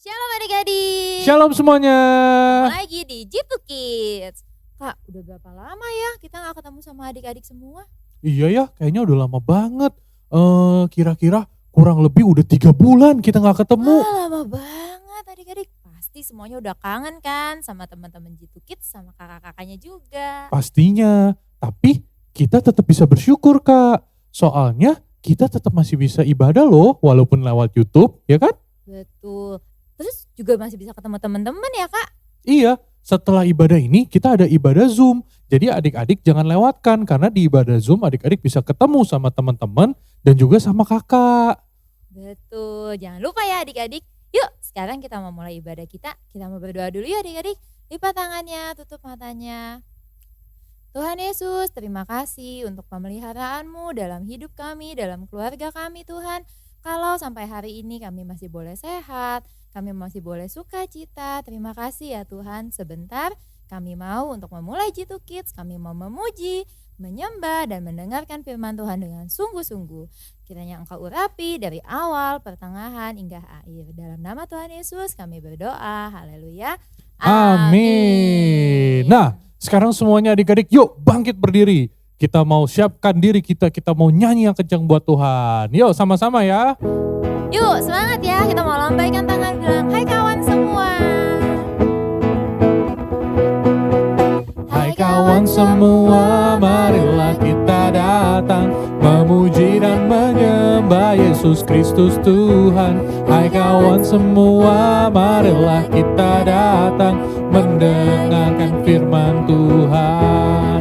Shalom adik-adik. Shalom semuanya. Ketemu lagi di Jitu Kids. Kak, udah berapa lama ya kita gak ketemu sama adik-adik semua? Iya ya, kayaknya udah lama banget. Kira-kira kurang lebih udah 3 bulan kita gak ketemu. Lama banget adik-adik. Pasti semuanya udah kangen kan sama teman-teman Jitu Kids sama kakak-kakaknya juga. Pastinya, tapi kita tetap bisa bersyukur Kak. Soalnya kita tetap masih bisa ibadah loh, walaupun lewat YouTube, ya kan? Betul. Terus juga masih bisa ketemu teman-teman ya Kak? Iya, setelah ibadah ini kita ada ibadah Zoom. Jadi adik-adik jangan lewatkan, karena di ibadah Zoom adik-adik bisa ketemu sama teman-teman dan juga sama kakak. Betul, jangan lupa ya adik-adik. Yuk sekarang kita mau mulai ibadah kita mau berdoa dulu ya adik-adik. Lipat tangannya, tutup matanya. Tuhan Yesus, terima kasih untuk pemeliharaanmu dalam hidup kami, dalam keluarga kami Tuhan. Kalau sampai hari ini kami masih boleh sehat, kami masih boleh sukacita, terima kasih ya Tuhan. Sebentar kami mau untuk memulai Jitu Kids, kami mau memuji, menyembah dan mendengarkan firman Tuhan dengan sungguh-sungguh. Kiranya Engkau urapi dari awal, pertengahan hingga akhir. Dalam nama Tuhan Yesus kami berdoa, haleluya. Amin. Nah, sekarang semuanya adik-adik yuk bangkit berdiri. Kita mau siapkan diri kita mau nyanyi yang kencang buat Tuhan. Yuk sama-sama ya. Yuk semangat ya, kita mau lambaikan tangan bilang hai kawan semua. Hai kawan semua, marilah kita datang memuji dan menyembah Yesus Kristus Tuhan. Hai kawan semua, marilah kita datang mendengarkan firman Tuhan.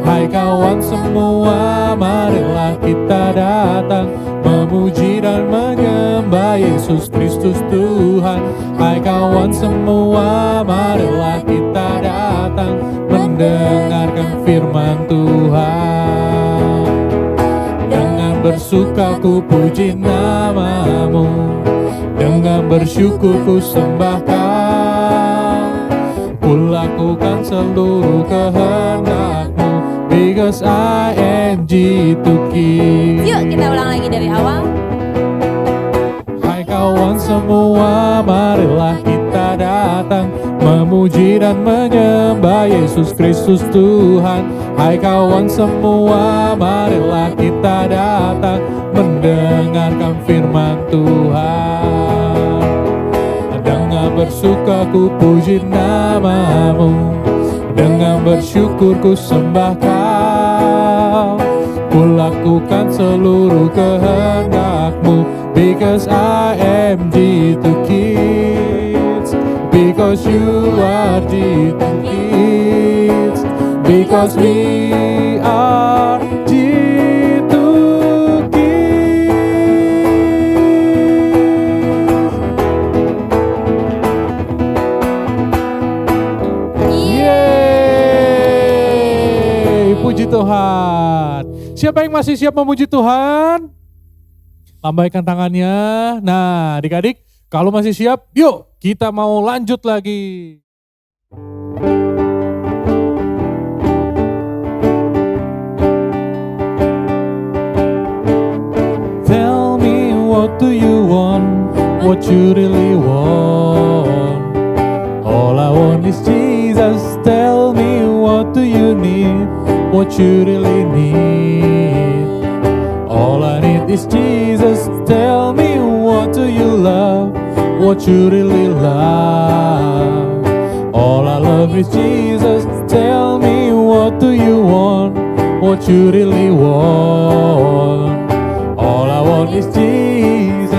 Hai kawan semua, marilah kita datang memuji dan menyembah Yesus Kristus Tuhan. Hai kawan semua, marilah kita datang mendengarkan firman Tuhan. Dengan bersuka ku puji namamu, dengan bersyukur ku sembah Kau. Ku lakukan seluruh kehendak-Mu, because I am Jitu Kids. Yuk kita ulang lagi dari awal. Hai kawan semua, marilah kita datang memuji dan menyembah Yesus Kristus Tuhan. Hai kawan semua, marilah kita datang mendengarkan firman Tuhan. Dengan bersuka ku puji namamu, dengan bersyukur ku sembah Kau. Ku lakukan seluruh kehendak-Mu, because I am Jitu Kids. Because you are Jitu Kids. Because we are Jitu Kids. Yeay, puji Tuhan. Siapa yang masih siap memuji Tuhan? Lambaikan tangannya. Nah, adik-adik, kalau masih siap, yuk kita mau lanjut lagi. Tell me what do you want, what you really want. All I want is Jesus. Tell me what do you need, what you really need. All I need is Jesus. Tell me what do you love, what you really love. All I love is Jesus. Tell me what do you want, what you really want. All I want is Jesus.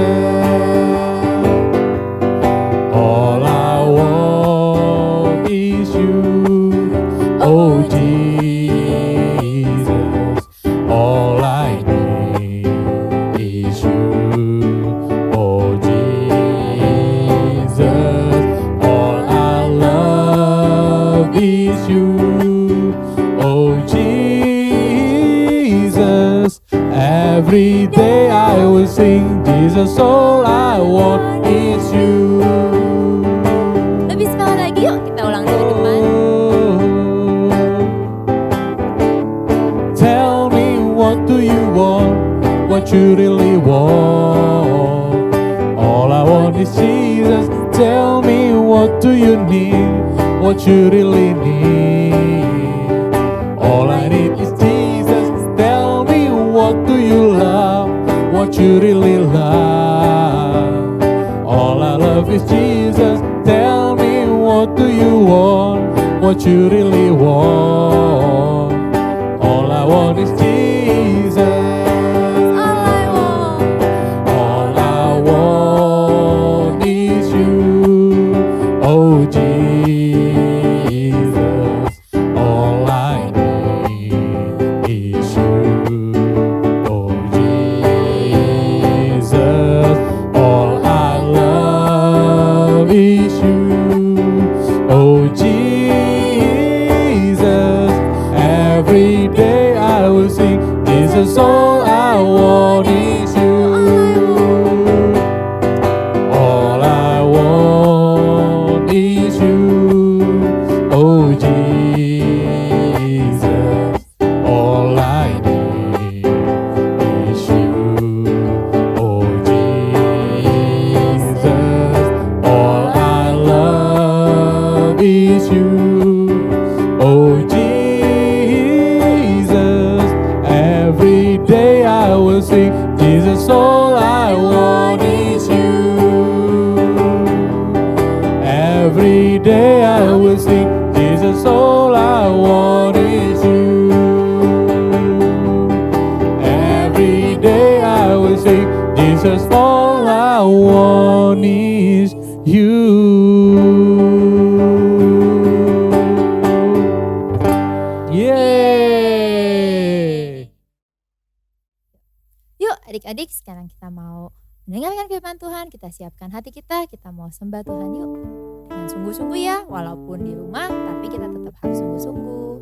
All I want is you, oh Jesus. All I need is you, oh Jesus. All I love is you, oh Jesus. Every day I will sing is Jesus. Tell me, what do you need? What you really need? All I need is Jesus. Tell me, what do you love? What you really love? All I love is Jesus. Tell me, what do you want? What you really want? All I want is Jesus. All I want is you. Oh Jesus. All I need is you. Oh Jesus. All I love is you. Oh Jesus. Every day I will sing, Jesus, all I want is you. All I want is you. Oh Jesus. All I need is you. Oh Jesus. All I love is you. Oh Jesus. Every day I will sing, Jesus, all I want is you. Every day I will sing, Jesus, all I want is you. Every day I will sing, Jesus, all I want is you. Yeay. Yuk adik-adik, sekarang kita mau mendengarkan firman Tuhan. Kita siapkan hati kita mau sembah Tuhan yuk. Dengan sungguh-sungguh ya, walaupun di rumah, tapi kita tetap harus sungguh-sungguh.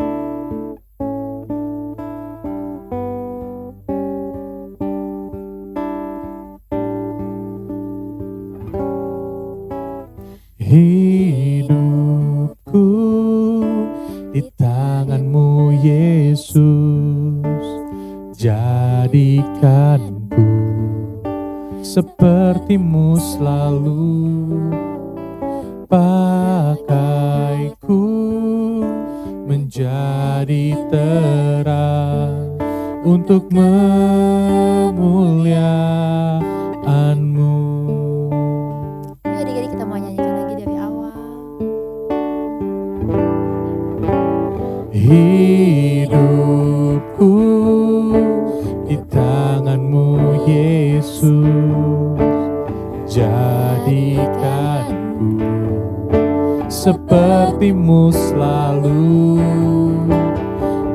Hidupku di tangan-Mu Yesus, jadikanku seperti-Mu selalu. Pakaiku menjadi terang untuk memuliaan-Mu. Yuk adik-adik, kita mau nyanyikan lagi dari awal. Hidupku di tangan-Mu Yesus, jadikanku seperti-Mu selalu.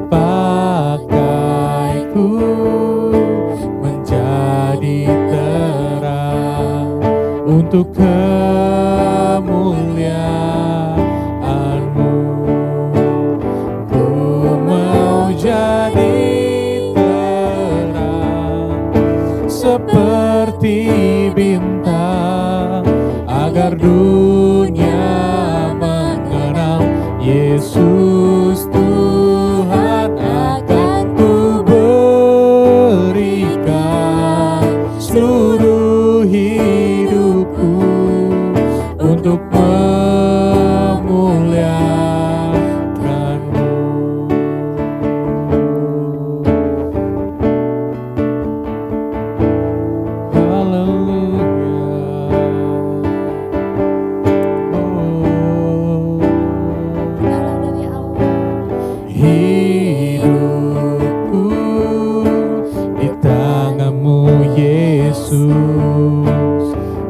Pakaiku menjadi terang untuk kemuliaan-Mu. Ku mau jadi terang seperti bintang, agar dunia mengenal Yesus Tuhan. Akan ku berikan seluruh hidupku untuk memuliakan-Mu. Hidupku di tangan-Mu Yesus,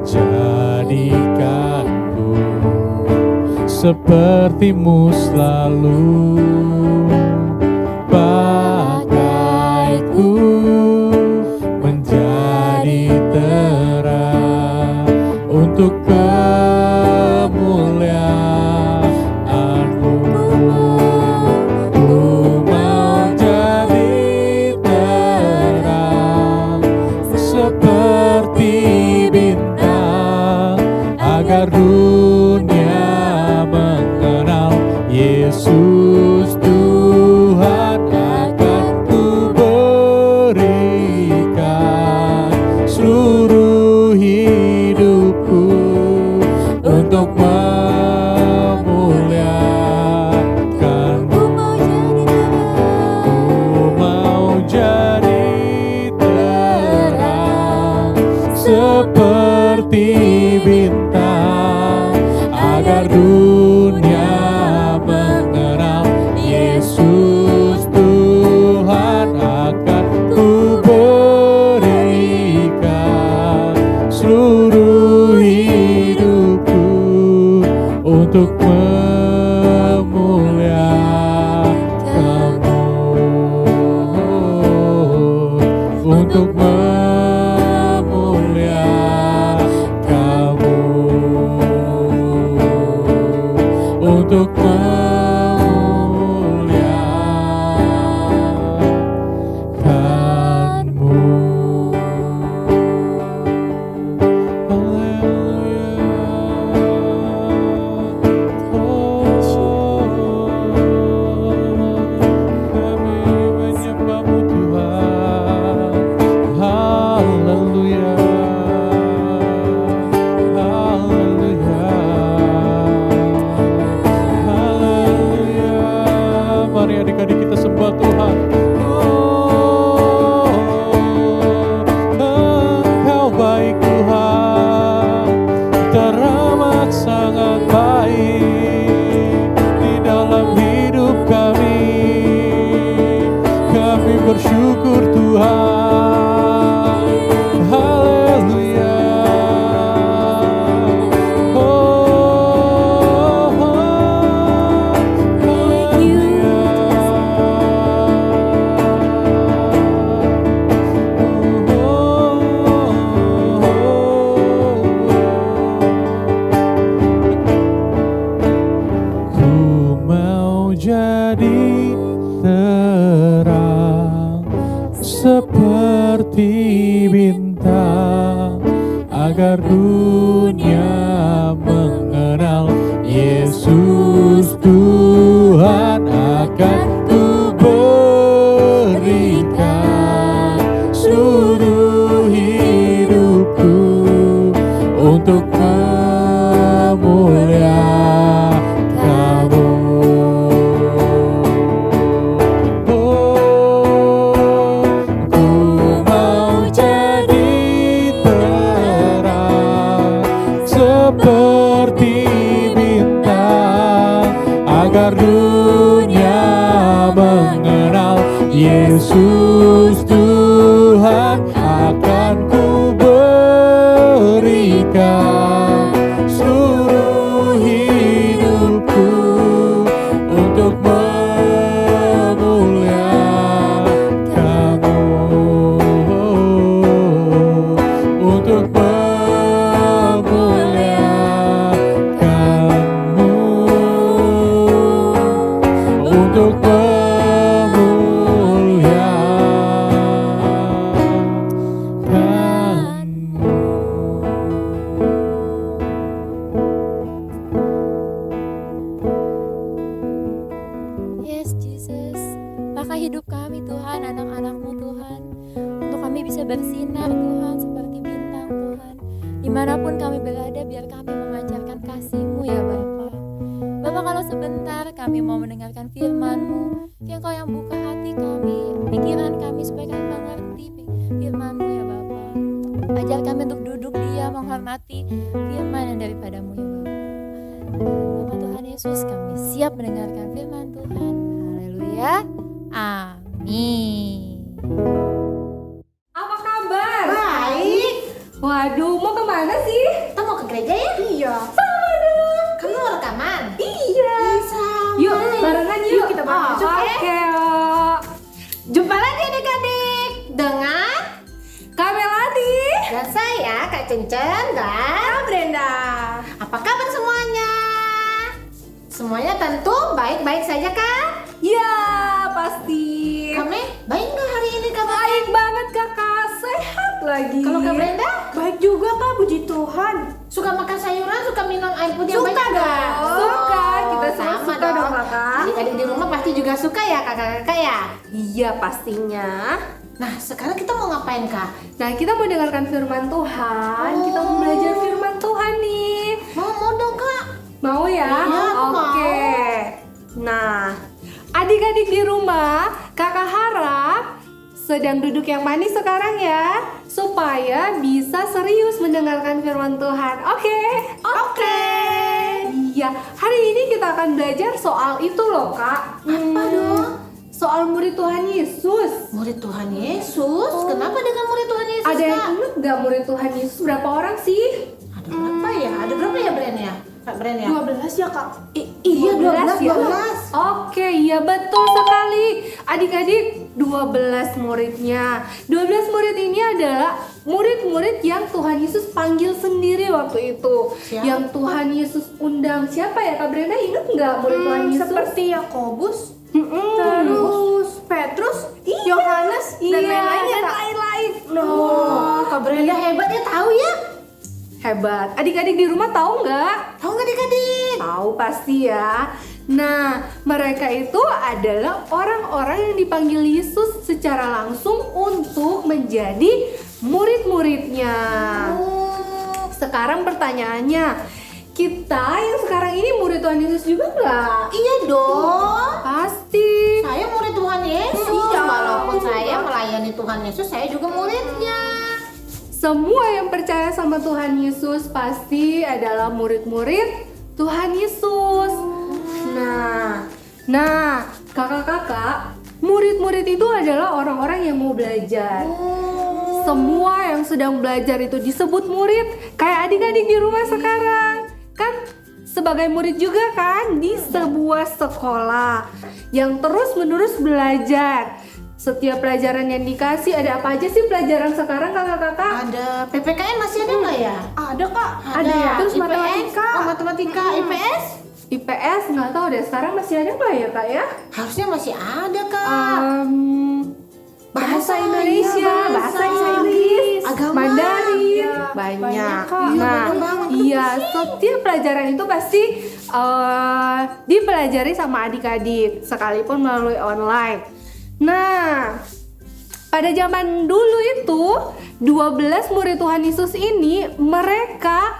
jadikanku seperti-Mu selalu. Pakaiku menjadi terang untuk kemuliaan-Mu. Ku mau jadi terang seperti bintang, agar dunia mengenal Yesus Tuhan. Akan ku berikan seluruh hidupku untuk memuliakanmu. Ku mau jadi terang seperti bintang, agar dunia mengenal Yesus Tuhan. Akan ku berikan seluruh hidupku untuk memuliakanmu, untuk memuliakanmu, untuk memuliakanmu. Haleluya, haleluya, haleluya. Mari adik-adik kita sembah Tuhan. Engkau baik Tuhan, teramat sangat baik di dalam hidup kami. Kami bersyukur Tuhan. Haleluya. Oh, haleluya. Ku mau jadi terang seperti bintang, agar dunia mengenal Yesus Tuhan. Akan ku berikan seluruh hidupku untuk memuliakanmu. Ku mau jadi terang seperti bintang, agar dunia mengenal Yesus Tuhan. Akan ku berikan seluruh hidupku untuk memuliakanmu, untuk memuliakanmu, untuk Yes, Jesus. Pakai hidup kami Tuhan, anak-anak-Mu Tuhan, untuk kami bisa bersinar Tuhan seperti bintang Tuhan. Dimanapun kami berada, biar kami memancarkan kasih-Mu ya Bapa. Bapa, kalau sebentar kami mau mendengarkan firman-Mu, biar Kau yang buka hati kami, pikiran kami, supaya kami mengerti firman-Mu ya Bapa. Ajar kami untuk duduk diam menghormati firman yang daripada-Mu ya Bapa. Nama Tuhan Yesus, kami siap mendengarkan firman Tuhan. Haleluya. Amin. Apa kabar? Baik. Waduh, mau kemana sih? Kita mau ke gereja ya? Iya. Sama dong. Kamu mau rekaman? Iya. Sama. Yuk, barengan yuk. Kita bareng masuk ya. Oke, yuk. Jumpa lagi adik-adik dengan Kak Melati. dan saya Kak Cencen dan Kak Brenda. apa kabar semuanya? Semuanya tentu baik-baik saja kan? Ya, pasti. Kami baik nggak hari ini kabarnya? Baik banget kakak, sehat lagi. Kalau Kak Brenda Baik juga kak, puji Tuhan. suka makan sayuran, suka minum air putih yang Suka banyak nggak? dong. Suka, kita semua sama suka dong, Kakak. Adik-adik di rumah pasti juga suka ya kakak-kakak ya? Iya pastinya. Nah sekarang kita mau ngapain Kak? Nah, kita mau dengarkan firman Tuhan. Kita mau belajar firman Tuhan nih. Mau dong Kak. Mau ya? Iya, aku Oke. Nah, adik-adik di rumah, kakak harap sedang duduk yang manis sekarang ya, supaya bisa serius mendengarkan firman Tuhan. Oke? Oke. Iya, hari ini kita akan belajar soal itu loh kak. Apa dong? Soal murid Tuhan Yesus. Murid Tuhan Yesus? Kenapa dengan murid Tuhan Yesus, Ada yang Kak? ingat gak murid Tuhan Yesus berapa orang sih? Ada berapa ya? Ada berapa ya Bren ya? Kak Bren ya? 12 ya kak? Iya, 12 ya? 12. Oke, iya betul sekali. Adik-adik, 12 muridnya. 12 murid ini adalah murid-murid yang Tuhan Yesus panggil sendiri waktu itu. Siapa? Yang Tuhan Yesus undang. Siapa ya Kak Brenda? Ingat nggak murid Tuhan Yesus? Seperti Yakobus, Terus Petrus, Yohanes, dan lain-lainnya, dan Kak. lain-lain. Oh, Kak Brenda hebat ya, tahu ya? Hebat. Adik-adik di rumah tahu nggak? Tahu nggak adik-adik? Tahu pasti ya. Nah, mereka itu adalah orang-orang yang dipanggil Yesus secara langsung untuk menjadi murid-muridnya. Sekarang pertanyaannya, kita yang sekarang ini murid Tuhan Yesus juga nggak? Iya dong. Pasti. Saya murid Tuhan Yesus. Iya. Walaupun saya melayani Tuhan Yesus, saya juga muridnya. Semua yang percaya sama Tuhan Yesus pasti adalah murid-murid Tuhan Yesus. Nah, kakak-kakak, murid-murid itu adalah orang-orang yang mau belajar. Semua yang sedang belajar itu disebut murid. Kayak adik-adik di rumah sekarang. Kan sebagai murid juga kan di sebuah sekolah yang terus-menerus belajar. Setiap pelajaran yang dikasih, ada apa aja sih pelajaran sekarang kakak-kakak? Ada PPKN masih ada nggak ya? Ada kak. Ada ya? Terus IPS? matematika. Oh, matematika, IPS? IPS nggak tahu deh, sekarang masih ada nggak ya kak ya? Harusnya masih ada kak. Bahasa Indonesia, bahasa Inggris, agama. Mandarin, banyak. banyak, Kak. Iya, Nah, banyak banget. iya, setiap pelajaran itu pasti dipelajari sama adik-adik, sekalipun melalui online. Nah, pada zaman dulu itu 12 murid Tuhan Yesus ini mereka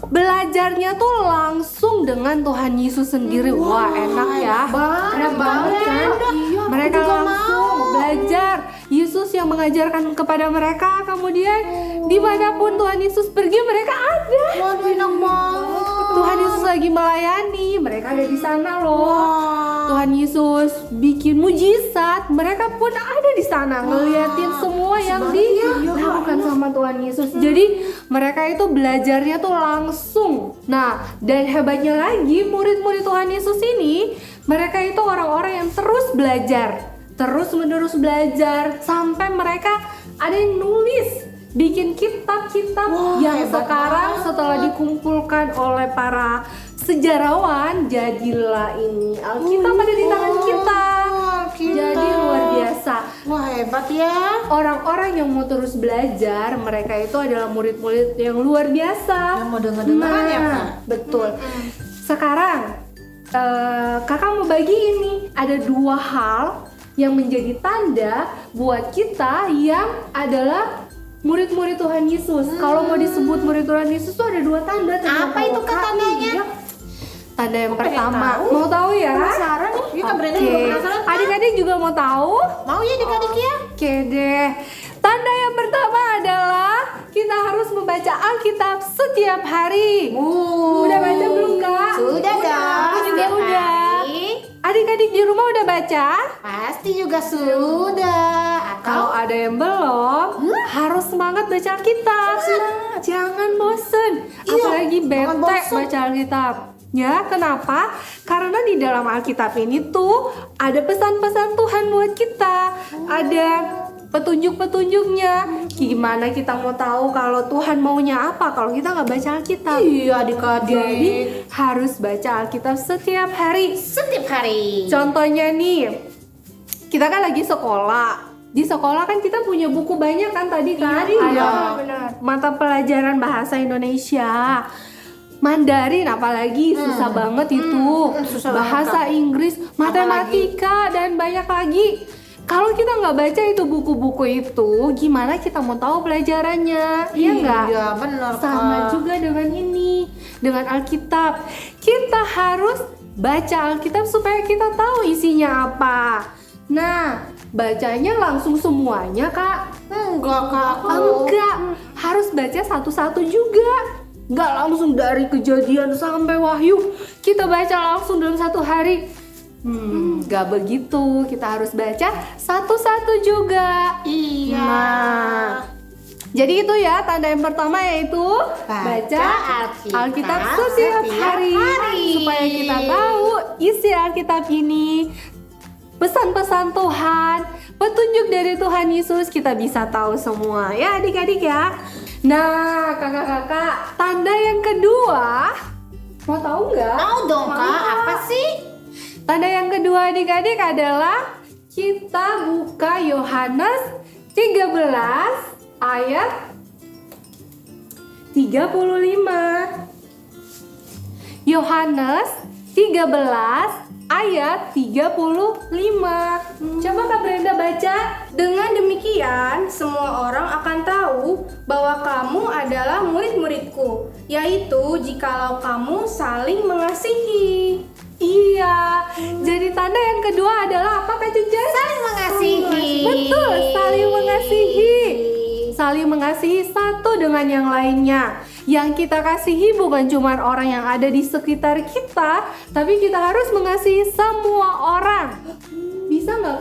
belajarnya tuh langsung dengan Tuhan Yesus sendiri. Wah, enak ya. Enak banget kan? Iya, Mereka aku juga langsung mau. belajar. Yesus yang mengajarkan kepada mereka. Kemudian dimanapun Tuhan Yesus pergi, mereka ada. Waduh, enak banget. Tuhan Yesus lagi melayani, mereka ada di sana loh. Wah. Tuhan Yesus bikin mujizat, mereka pun ada di sana ngeliatin semua yang dilakukan sama Tuhan Yesus. Jadi mereka itu belajarnya tuh langsung. Nah, dan hebatnya lagi murid-murid Tuhan Yesus ini, mereka itu orang-orang yang terus belajar, terus-menerus belajar sampai mereka ada yang nulis, bikin kitab-kitab yang hebat sekarang banget. setelah dikumpulkan oleh para sejarawan, jadilah ini Alkitab ada di tangan kita. Alkitab. Jadi luar biasa. Wah, hebat ya. Orang-orang yang mau terus belajar, mereka itu adalah murid-murid yang luar biasa. Yang mau denger-dengeran ya, Kak? Betul. Sekarang kakak mau bagi ini, ada 2 hal yang menjadi tanda buat kita yang adalah murid-murid Tuhan Yesus. Kalau mau disebut murid Tuhan Yesus tuh ada 2 tanda. Apa itu, Kak, tandanya? Iya. Tanda yang pengen pertama, tahu. mau tahu ya? Penasaran nih. Iya, Kak Brenda Oke. juga penasaran. Kak. Adik-adik juga mau tahu? Mau ya adik-adik ya? Oke deh. Tanda yang pertama adalah kita harus membaca Alkitab setiap hari. Udah baca belum kak? Sudah dong. Aku juga Setiap udah. hari. Adik-adik di rumah udah baca? Pasti juga sudah. Kalau Atau ada yang belum, harus semangat baca Alkitab. Jangan bosen. Iya, Apalagi jangan bete bosen. baca Alkitab. Ya, kenapa? Karena di dalam Alkitab ini tuh ada pesan-pesan Tuhan buat kita. Ada petunjuk-petunjuknya. Gimana kita mau tahu kalau Tuhan maunya apa kalau kita nggak baca Alkitab? iya adik-adik. Jadi harus baca Alkitab setiap hari. Setiap hari. Contohnya nih, kita kan lagi sekolah. Di sekolah kan kita punya buku banyak kan tadi kan? Ada benar. mata pelajaran bahasa Indonesia, Mandarin apalagi susah banget itu, susah bahasa Inggris, matematika dan banyak lagi. Kalau kita nggak baca itu buku-buku itu, gimana kita mau tahu pelajarannya? Iya nggak? Iya, benar. Sama Kak. juga dengan ini. dengan Alkitab. Kita harus baca Alkitab supaya kita tahu isinya apa. Nah, bacanya langsung semuanya, Kak? Enggak, Kak. Enggak, harus baca satu-satu juga. Enggak langsung dari Kejadian sampai Wahyu kita baca langsung dalam satu hari. Enggak begitu, kita harus baca satu-satu juga. Iya. Nah, jadi itu ya tanda yang pertama, yaitu baca Alkitab setiap hari supaya kita tahu isi Alkitab ini, pesan-pesan Tuhan, petunjuk dari Tuhan Yesus, kita bisa tahu semua ya adik-adik ya. Nah, kakak-kakak, tanda yang kedua, mau tahu nggak? Tahu dong, Kak. Apa sih? Tanda yang kedua adik-adik adalah kita buka Yohanes 13 ayat 35. Yohanes 13 ayat 35. Coba Kak Brenda baca. Dengan demikian, semua orang akan tahu bahwa kamu adalah murid-muridku, yaitu jikalau kamu saling mengasihi. Iya, jadi tanda yang kedua adalah apa Kak Cuca? Saling mengasihi. Betul, saling mengasihi. Saling mengasihi satu dengan yang lainnya. Yang kita kasihi bukan cuma orang yang ada di sekitar kita, tapi kita harus mengasihi semua orang. Bisa nggak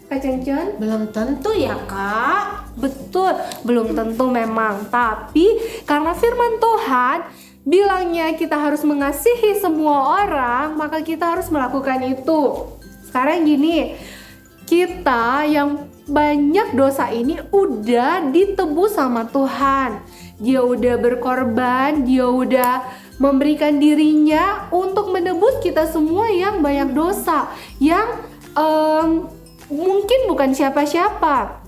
Kak Cencen? Belum tentu ya, Kak. Betul, belum tentu memang. Tapi karena firman Tuhan bilangnya kita harus mengasihi semua orang, maka kita harus melakukan itu. Sekarang gini, kita yang banyak dosa ini udah ditebus sama Tuhan. Dia udah berkorban, dia udah memberikan dirinya untuk menebus kita semua yang banyak dosa, yang mungkin bukan siapa-siapa.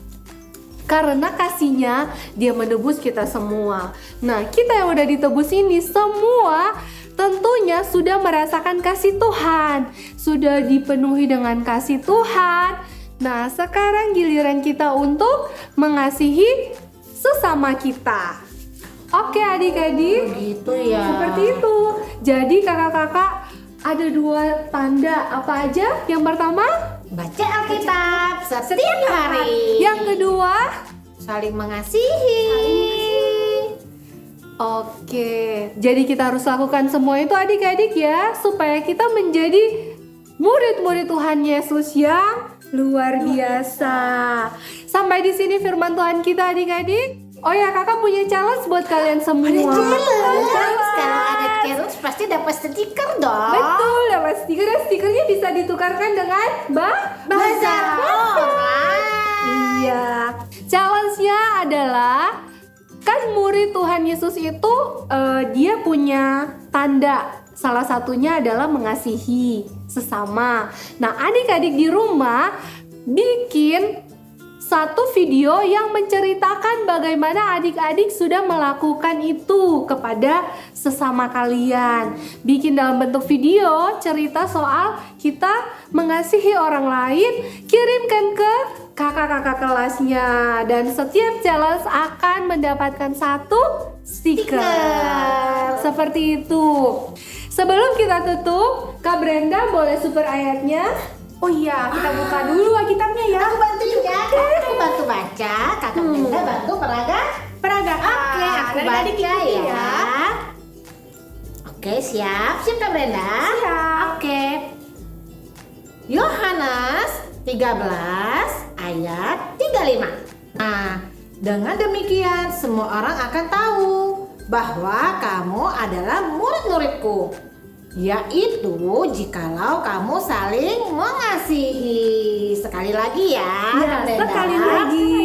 Karena kasihnya dia menebus kita semua. Nah, kita yang udah ditebus ini semua tentunya sudah merasakan kasih Tuhan, sudah dipenuhi dengan kasih Tuhan. Nah, sekarang giliran kita untuk mengasihi sesama kita. Oke adik-adik, Begitu ya. seperti itu. Jadi kakak-kakak ada dua tanda, apa aja? Yang pertama, Baca Alkitab setiap hari. yang kedua, Saling mengasihi. oke. Jadi kita harus lakukan semua itu adik-adik ya, supaya kita menjadi murid-murid Tuhan Yesus yang luar biasa. Sampai di sini firman Tuhan kita adik-adik. Oh ya, kakak punya challenge buat kalian semua. Kalau ada challenge pasti dapat stiker dong. Betul, dapat stiker. Dan stikernya bisa ditukarkan dengan Bazar online. Iya. Challenge-nya adalah, kan murid Tuhan Yesus itu dia punya tanda. Salah satunya adalah mengasihi sesama. Nah, adik-adik di rumah bikin satu video yang menceritakan bagaimana adik-adik sudah melakukan itu kepada sesama kalian. Bikin dalam bentuk video, cerita soal kita mengasihi orang lain, kirimkan ke kakak-kakak kelasnya. Dan setiap challenge akan mendapatkan satu stiker. Seperti itu. Sebelum kita tutup, Kak Brenda boleh super ayatnya? Oh iya, kita buka dulu Alkitabnya ya. Aku bantuin ya. Aku bantu baca. Kakak Brenda bantu Peragakan. Oke, aku Adik-adik baca ikuti ya. Oke, siap. Siap Kak Brenda? Siap. Oke. Yohanes 13 ayat 35. Nah, dengan demikian semua orang akan tahu bahwa kamu adalah murid-muridku, yaitu jikalau kamu saling mengasihi. Sekali lagi ya, Ya, Kak Brenda. sekali lagi.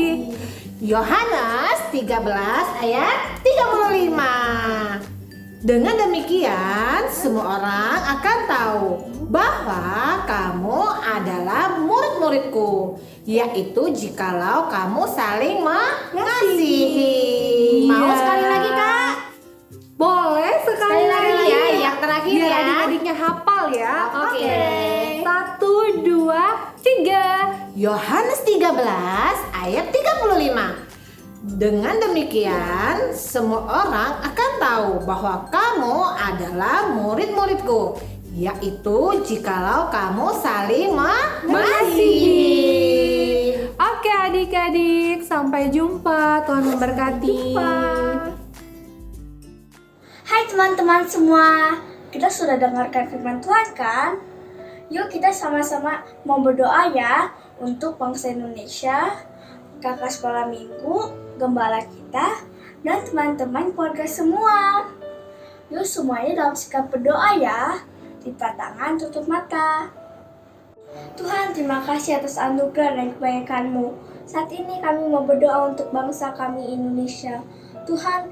Yohanes 13 ayat 35. Dengan demikian semua orang akan tahu bahwa kamu adalah murid-muridku, yaitu jikalau kamu saling mengasihi. Mau Iya. sekali lagi Kak? Boleh sekali lagi ya, yang terakhir biar ya. adik-adiknya hafal ya. Oke. 1, 2, 3. Yohanes 13 ayat 35. Dengan demikian, semua orang akan tahu bahwa kamu adalah murid-muridku, yaitu jikalau kamu saling mengasihi. Oke adik-adik, sampai jumpa. Tuhan memberkati. Hai teman-teman semua, kita sudah dengarkan firman Tuhan kan? Yuk kita sama-sama mau berdoa ya untuk bangsa Indonesia, kakak sekolah minggu, gembala kita, dan teman-teman keluarga semua. Yuk semuanya dalam sikap berdoa ya, lipat tangan, tutup mata. Tuhan, terima kasih atas anugerah dan kebaikan-Mu. Saat ini kami mau berdoa untuk bangsa kami Indonesia. Tuhan,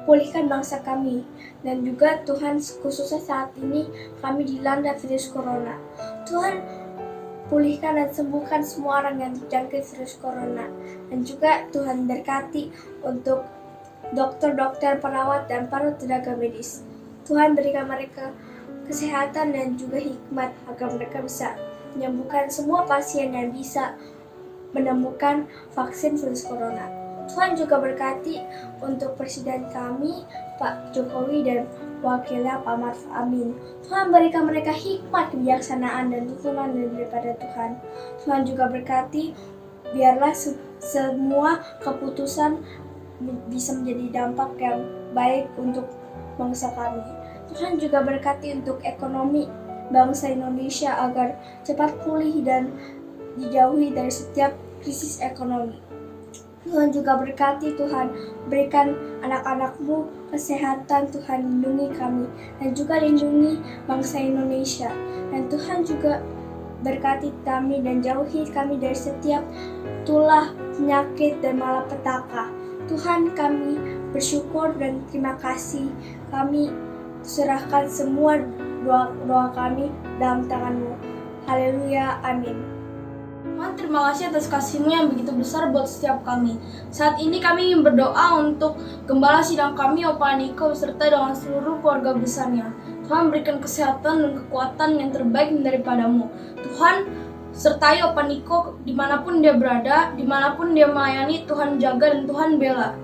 pulihkan bangsa kami. Dan juga Tuhan, khususnya saat ini kami dilanda virus corona. Tuhan, pulihkan dan sembuhkan semua orang yang terjangkit virus corona. Dan juga Tuhan berkati untuk dokter-dokter, perawat, dan para tenaga medis. Tuhan, berikan mereka kesehatan dan juga hikmat agar mereka bisa menyembuhkan semua pasien dan bisa menemukan vaksin virus corona. Tuhan juga berkati untuk Presiden kami, Pak Jokowi, dan wakilnya Pak Maruf Amin. Tuhan berikan mereka hikmat, kebijaksanaan, dan dukungan daripada Tuhan. Tuhan juga berkati, biarlah semua keputusan bisa menjadi dampak yang baik untuk bangsa kami. Tuhan juga berkati untuk ekonomi bangsa Indonesia agar cepat pulih dan dijauhi dari setiap krisis ekonomi. Tuhan juga berkati, Tuhan berikan anak-anak-Mu kesehatan, Tuhan lindungi kami dan juga lindungi bangsa Indonesia. Dan Tuhan juga berkati kami dan jauhi kami dari setiap tulah, penyakit, dan malapetaka. Tuhan, kami bersyukur dan terima kasih. Kami serahkan semua doa kami dalam tangan-Mu. Haleluya, amin. Tuhan, terima kasih atas kasih-Mu yang begitu besar buat setiap kami. Saat ini kami ingin berdoa untuk gembala sidang kami, Opa Niko, beserta dengan seluruh keluarga besarnya. Tuhan, berikan kesehatan dan kekuatan yang terbaik daripada-Mu. Tuhan, sertai Opa Niko dimanapun dia berada, dimanapun dia melayani. Tuhan jaga dan Tuhan bela.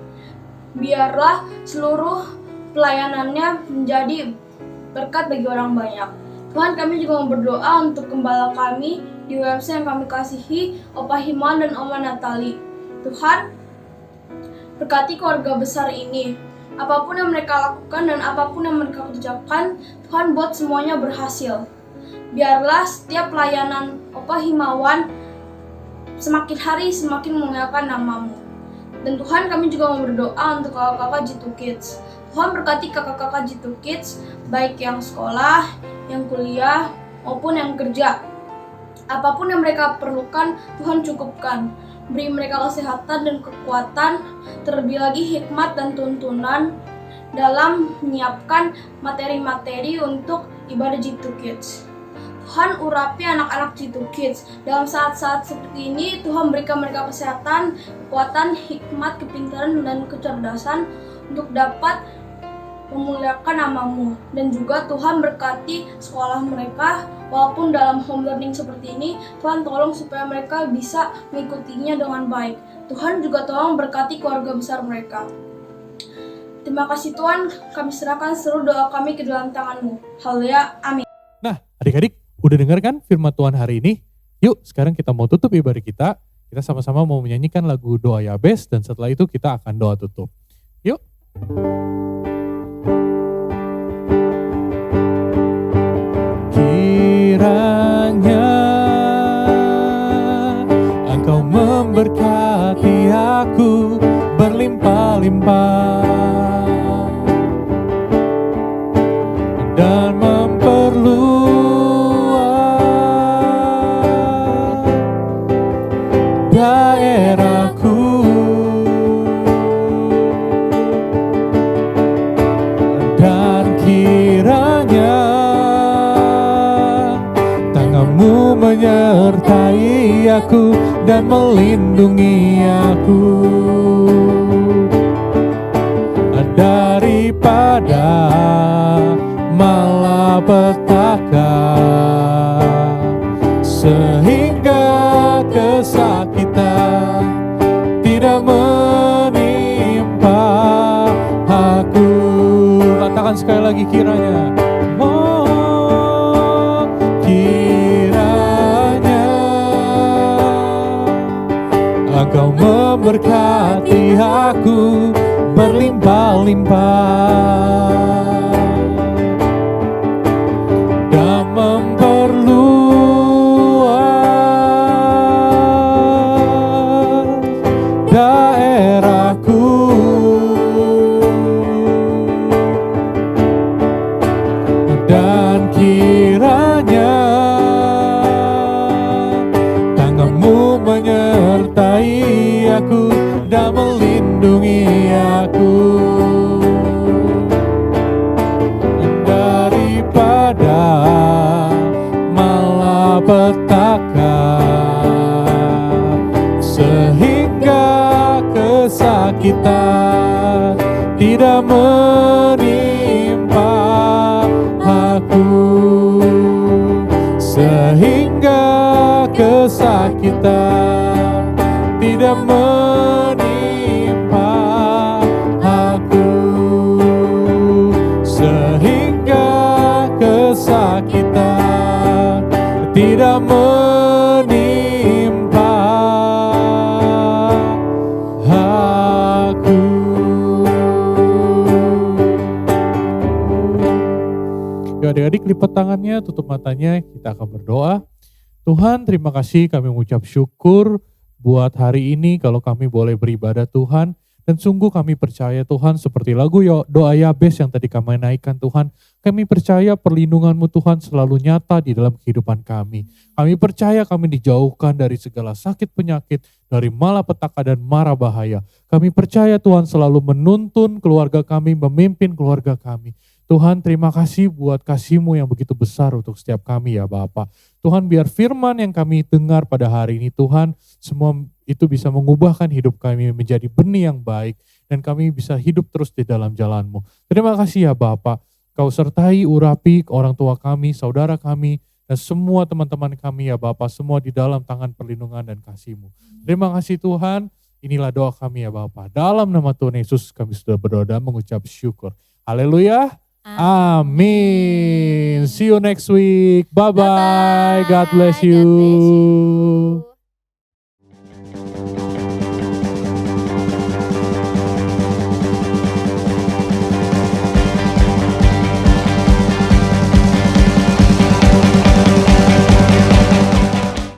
Biarlah seluruh pelayanannya menjadi berkat bagi orang banyak. Tuhan, kami juga mau berdoa untuk gembala kami di WMC yang kami kasihi, Opa Himan dan Oma Natali. Tuhan, berkati keluarga besar ini. Apapun yang mereka lakukan dan apapun yang mereka kerjakan, Tuhan buat semuanya berhasil. Biarlah setiap pelayanan Opa Himawan semakin hari semakin memuliakan nama-Mu. Dan Tuhan, kami juga mau berdoa untuk kakak-kakak G2 Kids. Tuhan berkati kakak-kakak G2 Kids, baik yang sekolah, yang kuliah, maupun yang kerja. Apapun yang mereka perlukan, Tuhan cukupkan. Beri mereka kesehatan dan kekuatan, terlebih lagi hikmat dan tuntunan dalam menyiapkan materi-materi untuk ibadah G2 Kids. Tuhan, urapi anak-anak G2 Kids. Dalam saat-saat seperti ini, Tuhan berikan mereka kesehatan, kekuatan, hikmat, kepintaran, dan kecerdasan untuk dapat memuliakan nama-Mu. Dan juga Tuhan berkati sekolah mereka, walaupun dalam home learning seperti ini, Tuhan tolong supaya mereka bisa mengikutinya dengan baik. Tuhan juga tolong berkati keluarga besar mereka. Terima kasih Tuhan, kami serahkan seluruh doa kami ke dalam tangan-Mu. Haleluya, amin. Nah, adik-adik, udah dengar kan firman Tuhan hari ini? Yuk, sekarang kita mau tutup ibadah kita. Kita sama-sama mau menyanyikan lagu Doa Yabes, dan setelah itu kita akan doa tutup. Yuk. Kiranya Engkau memberkati aku berlimpah-limpah dan memperluas daerahku, dan kiranya tangan-Mu menyertai aku dan melindungi aku daripada malapetaka, sehingga kesakitan tidak menimpa lagi kiranya. Oh, kiranya Engkau memberkati aku berlimpah-limpah dan memperluas daerahku, dan kiranya tanganmu menyertai aku dan melindungi aku daripada malapetaka, sehingga kesakitan tidak menimpa aku, sehingga kesakitan tidak menimpa aku, sehingga kesakitan tidak menimpa aku. Ya, adik-adik lipat tangannya, tutup matanya, kita akan berdoa. Tuhan, terima kasih, kami mengucap syukur buat hari ini kalau kami boleh beribadah Tuhan. Dan sungguh kami percaya Tuhan, seperti lagu doa Yabes yang tadi kami naikkan Tuhan, kami percaya perlindungan-Mu Tuhan selalu nyata di dalam kehidupan kami. Kami percaya kami dijauhkan dari segala sakit penyakit, dari malapetaka dan mara bahaya. Kami percaya Tuhan selalu menuntun keluarga kami, memimpin keluarga kami. Tuhan, terima kasih buat kasih-Mu yang begitu besar untuk setiap kami ya Bapa. Tuhan, biar firman yang kami dengar pada hari ini Tuhan, semua itu bisa mengubahkan hidup kami menjadi benih yang baik, dan kami bisa hidup terus di dalam jalan-Mu. Terima kasih ya Bapa, Kau sertai urapi orang tua kami, saudara kami, dan semua teman-teman kami ya Bapa, semua di dalam tangan perlindungan dan kasih-Mu. Terima kasih Tuhan, inilah doa kami ya Bapa. Dalam nama Tuhan Yesus kami sudah berdoa dan mengucap syukur. Haleluya. Amin. See you next week. Bye-bye. God bless you.